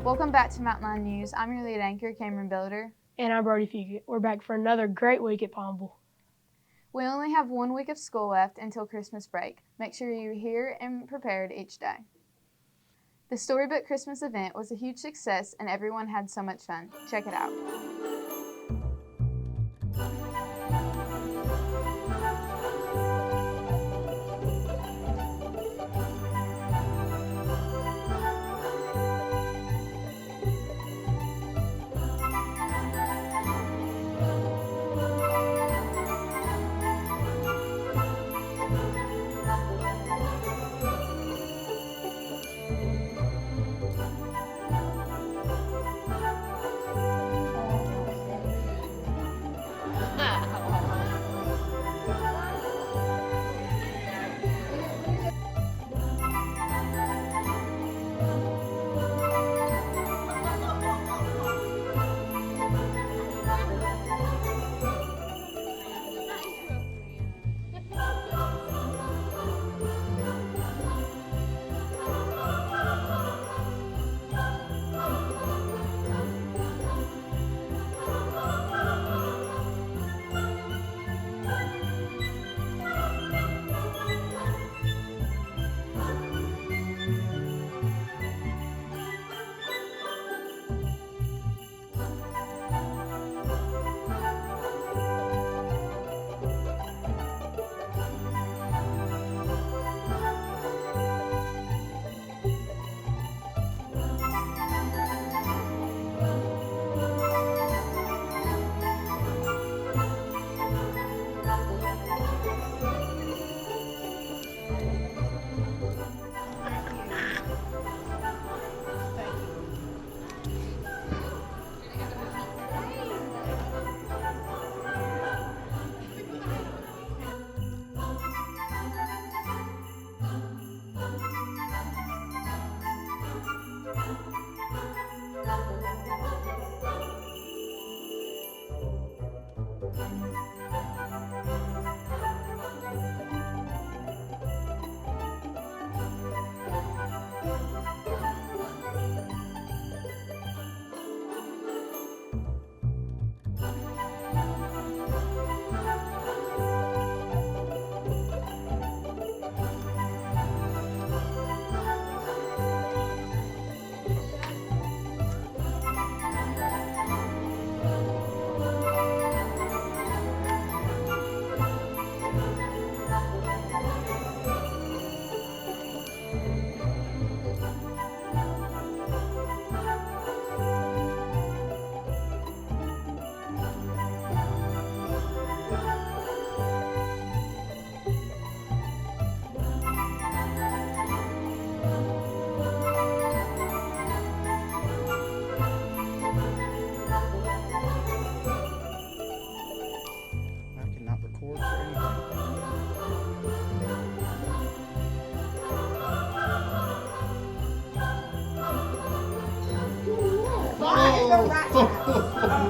Welcome back to Mountain Line News. I'm your lead anchor, Cameron Builder. And I'm Brody Fugit. We're back for another great week at Pineville. We only have 1 week of school left until Christmas break. Make sure you're here and prepared each day. The Storybook Christmas event was a huge success and everyone had so much fun. Check it out.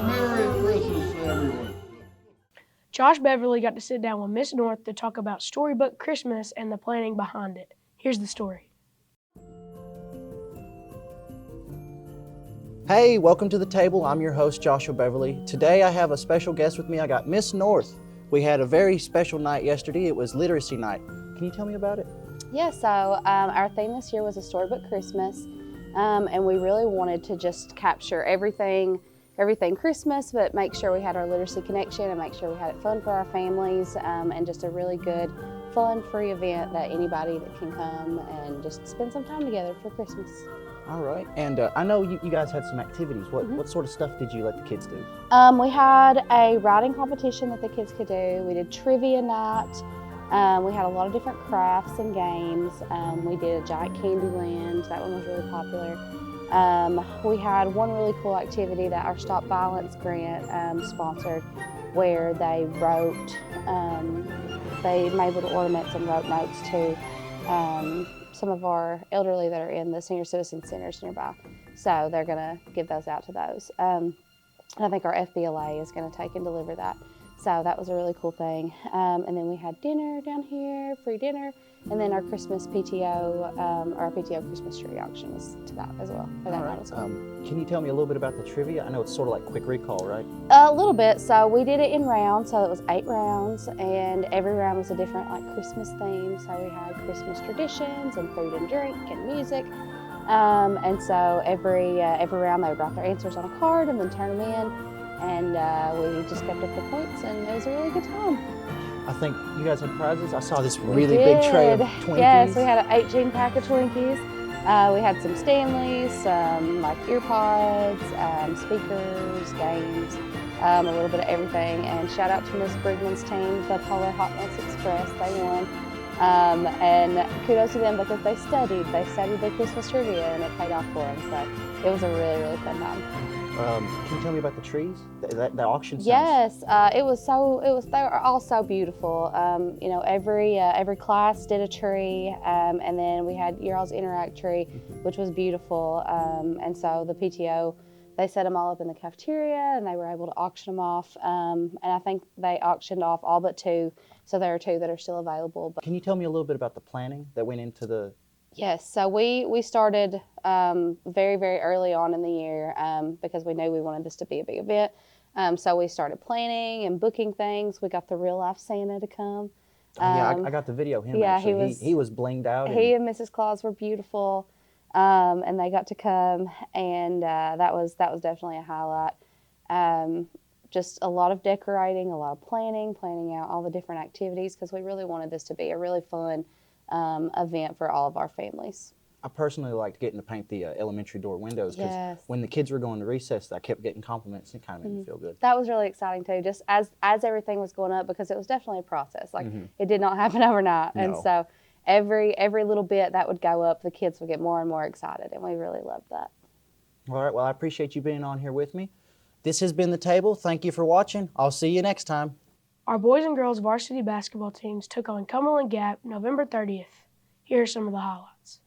Merry Christmas, everyone. Josh Beverly got to sit down with Miss North to talk about Storybook Christmas and the planning behind it. Here's the story. Hey, welcome to the table. I'm your host, Joshua Beverly. Today I have a special guest with me. I got Miss North. We had a very special night yesterday. It was Literacy Night. Can you tell me about it? Yeah, so our theme this year was a Storybook Christmas, and we really wanted to just capture everything Christmas, but make sure we had our literacy connection and make sure we had it fun for our families, and just a really good, fun, free event that anybody that can come and just spend some time together for Christmas. All right. And I know you guys had some activities. What sort of stuff did you let the kids do? We had a writing competition that the kids could do. We did trivia night. We had a lot of different crafts and games. We did a giant candy land. That one was really popular. We had one really cool activity that our Stop Violence grant sponsored, where they wrote, they made little ornaments and wrote notes to some of our elderly that are in the senior citizen centers nearby. So they're going to give those out to those. I think our FBLA is going to take and deliver that. So that was a really cool thing. And then we had dinner down here, free dinner. And then our Christmas PTO, our PTO Christmas tree auction was to that as well. Or that night as well. Can you tell me a little bit about the trivia? I know it's sort of like quick recall, right? A little bit. So we did it in rounds. So it was 8 rounds, and every round was a different like Christmas theme. So we had Christmas traditions and food and drink and music. And so every round they would write their answers on a card and then turn them in. And we just kept up the points, and it was a really good time. I think you guys had prizes. I saw this really big tray of Twinkies. Yes, we had an 18-pack of Twinkies. We had some Stanleys, some like ear pods, speakers, games, a little bit of everything. And shout out to Miss Brigman's team, the Polar Hot Mess Express. They won. And kudos to them because they studied. They studied their Christmas trivia, and it paid off for them. So it was a really, really fun time. Can you tell me about the trees? The auction sounds... Yes, they were all so beautiful. You know, every class did a tree, and then we had your all's Interact tree, which was beautiful. And so the PTO, they set them all up in the cafeteria, and they were able to auction them off. And I think they auctioned off all but 2, so there are 2 that are still available. But can you tell me a little bit about the planning that went into the... Yes, so we started very, very early on in the year because we knew we wanted this to be a big event. So we started planning and booking things. We got the real life Santa to come. Yeah, I got the video of him. Yeah, actually. He was blinged out. He and Mrs. Claus were beautiful, and they got to come, and that was definitely a highlight. Just a lot of decorating, a lot of planning out all the different activities because we really wanted this to be a really fun event for all of our families. I personally liked getting to paint the elementary door windows because Yes. when the kids were going to recess, I kept getting compliments and it kind of made me feel good. That was really exciting too, just as everything was going up because it was definitely a process. Like it did not happen overnight. No. And so every little bit that would go up, the kids would get more and more excited, and we really loved that. All right, well, I appreciate you being on here with me. This has been The Table. Thank you for watching. I'll see you next time. Our boys and girls varsity basketball teams took on Cumberland Gap November 30th. Here are some of the highlights.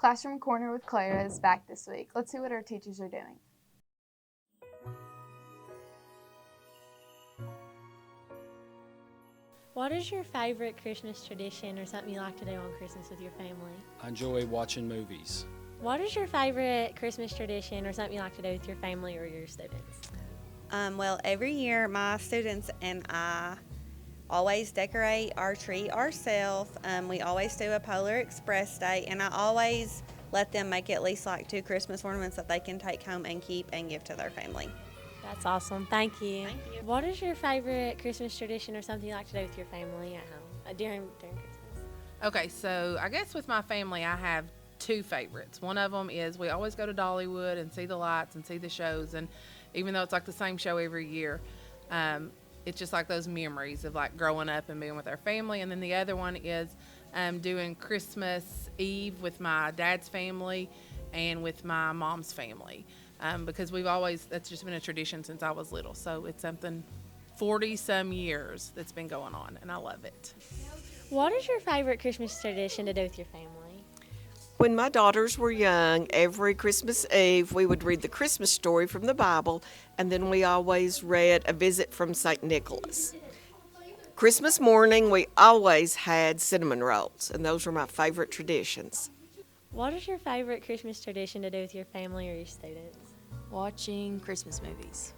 Classroom Corner with Clara is back this week. Let's see what our teachers are doing. What is your favorite Christmas tradition or something you like to do on Christmas with your family? I enjoy watching movies. What is your favorite Christmas tradition or something you like to do with your family or your students? Well, every year my students and I always decorate our tree ourselves. We always do a Polar Express Day, and I always let them make at least like 2 Christmas ornaments that they can take home and keep and give to their family. That's awesome. Thank you. Thank you. What is your favorite Christmas tradition or something you like to do with your family at home during Christmas? Okay, so I guess with my family, I have 2 favorites. One of them is we always go to Dollywood and see the lights and see the shows, and even though it's like the same show every year, it's just like those memories of like growing up and being with our family. And then the other one is doing Christmas Eve with my dad's family and with my mom's family, because that's just been a tradition since I was little. So it's something 40 some years that's been going on, and I love it. What is your favorite Christmas tradition to do with your family? When my daughters were young, every Christmas Eve we would read the Christmas story from the Bible, and then we always read A Visit from St. Nicholas. Christmas morning we always had cinnamon rolls, and those were my favorite traditions. What is your favorite Christmas tradition to do with your family or your students? Watching Christmas movies.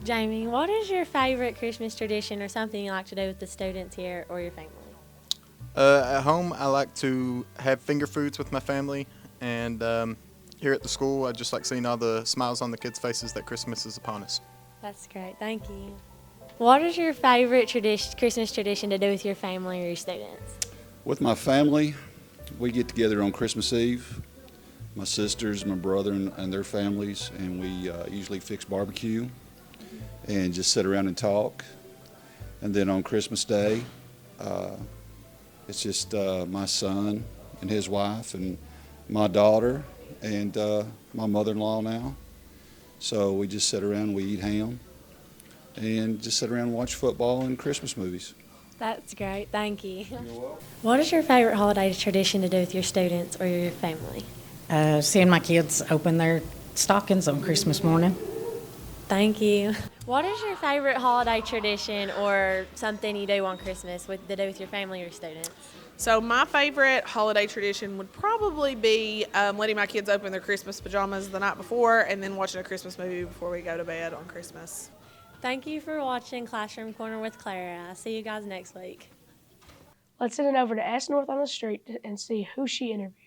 Jamie, what is your favorite Christmas tradition or something you like to do with the students here or your family? At home, I like to have finger foods with my family, and here at the school, I just like seeing all the smiles on the kids' faces that Christmas is upon us. That's great. Thank you. What is your favorite Christmas tradition to do with your family or your students? With my family, we get together on Christmas Eve. My sisters, my brother, and their families, and we usually fix barbecue and just sit around and talk. And then on Christmas Day, it's just my son and his wife and my daughter and my mother-in-law now. So we just sit around, we eat ham, and just sit around and watch football and Christmas movies. That's great. Thank you. You're welcome. What is your favorite holiday tradition to do with your students or your family? Seeing my kids open their stockings on Christmas morning. Thank you. What is your favorite holiday tradition or something you do on Christmas to do with your family or your students? So my favorite holiday tradition would probably be letting my kids open their Christmas pajamas the night before and then watching a Christmas movie before we go to bed on Christmas. Thank you for watching Classroom Corner with Clara. I'll see you guys next week. Let's send it over to S North on the Street and see who she interviewed.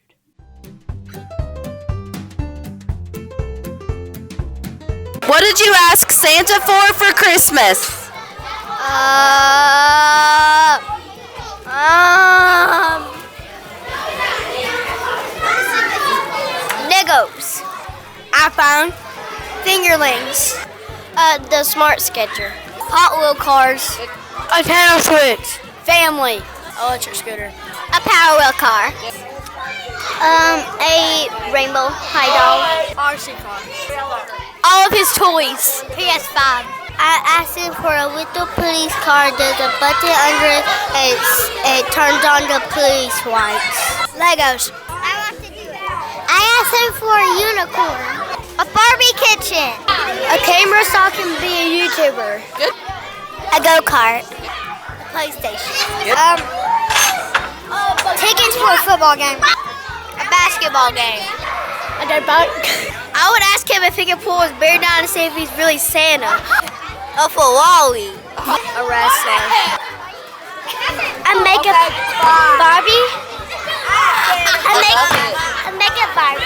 What did you ask Santa for Christmas? Legos, iPhone, fingerlings, the Smart Sketcher, Hot Wheel cars, a Nintendo Switch, family, electric scooter, a Power Wheel car, a rainbow high dog, RC car, all of his toys, PS5. I asked him for a little police car. There's a button under it. It turns on the police lights. Legos. I asked him for a unicorn, a Barbie kitchen, a camera so I can be a YouTuber, a go-kart, a PlayStation, tickets for a football game, a basketball game, a dirt bike. I would ask him if he could pull his beard down to see if he's really Santa. A Ferrari, a wrestler. I make a Barbie. I make a Barbie.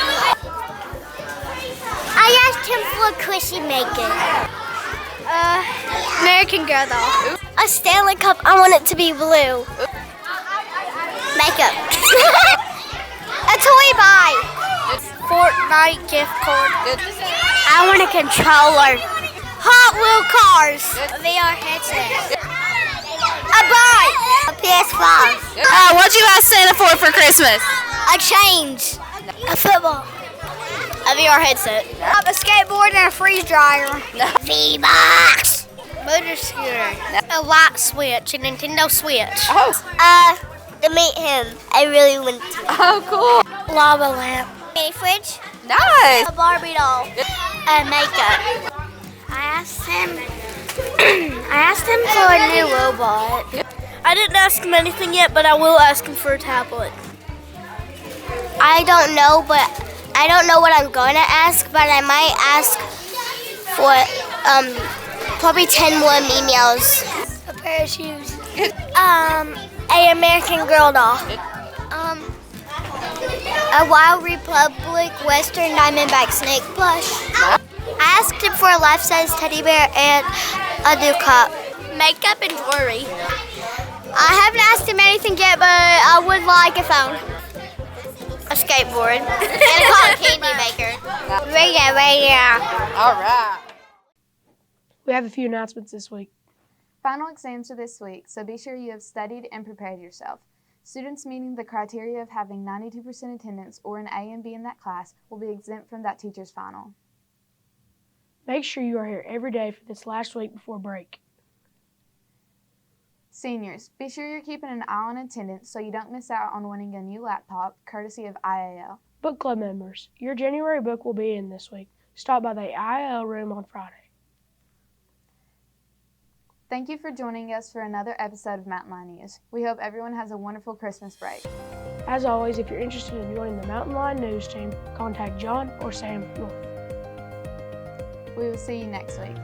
I asked him for a cushy maker. American Girl doll. A Stanley Cup. I want it to be blue. Makeup. A toy buy. Fortnite gift card. I want a controller. Hot Wheel cars. A VR headset. A bike. A PS5. What'd you ask Santa for Christmas? A change. A football. A VR headset. A skateboard and a freeze dryer. V-Box. Motor scooter. A light switch. A Nintendo Switch. to meet him. I really want to. Oh, cool. Lava lamp. Mini fridge. Nice. A Barbie doll. Makeup. I asked him for a new robot. I didn't ask him anything yet, but I will ask him for a tablet. I don't know what I'm going to ask, but I might ask for probably 10 more emails. A pair of shoes. A American Girl doll. A Wild Republic Western Diamondback snake plush. I asked him for a life-size teddy bear and a new cup. Makeup and jewelry. I haven't asked him anything yet, but I would like a phone. A skateboard. And a cotton candy maker. Radio. All right. We have a few announcements this week. Final exams are this week, so be sure you have studied and prepared yourself. Students meeting the criteria of having 92% attendance or an A and B in that class will be exempt from that teacher's final. Make sure you are here every day for this last week before break. Seniors, be sure you're keeping an eye on attendance so you don't miss out on winning a new laptop, courtesy of IAL. Book club members, your January book will be in this week. Stop by the IAL room on Friday. Thank you for joining us for another episode of Mountain Line News. We hope everyone has a wonderful Christmas break. As always, if you're interested in joining the Mountain Line News team, contact John or Sam North. We will see you next week.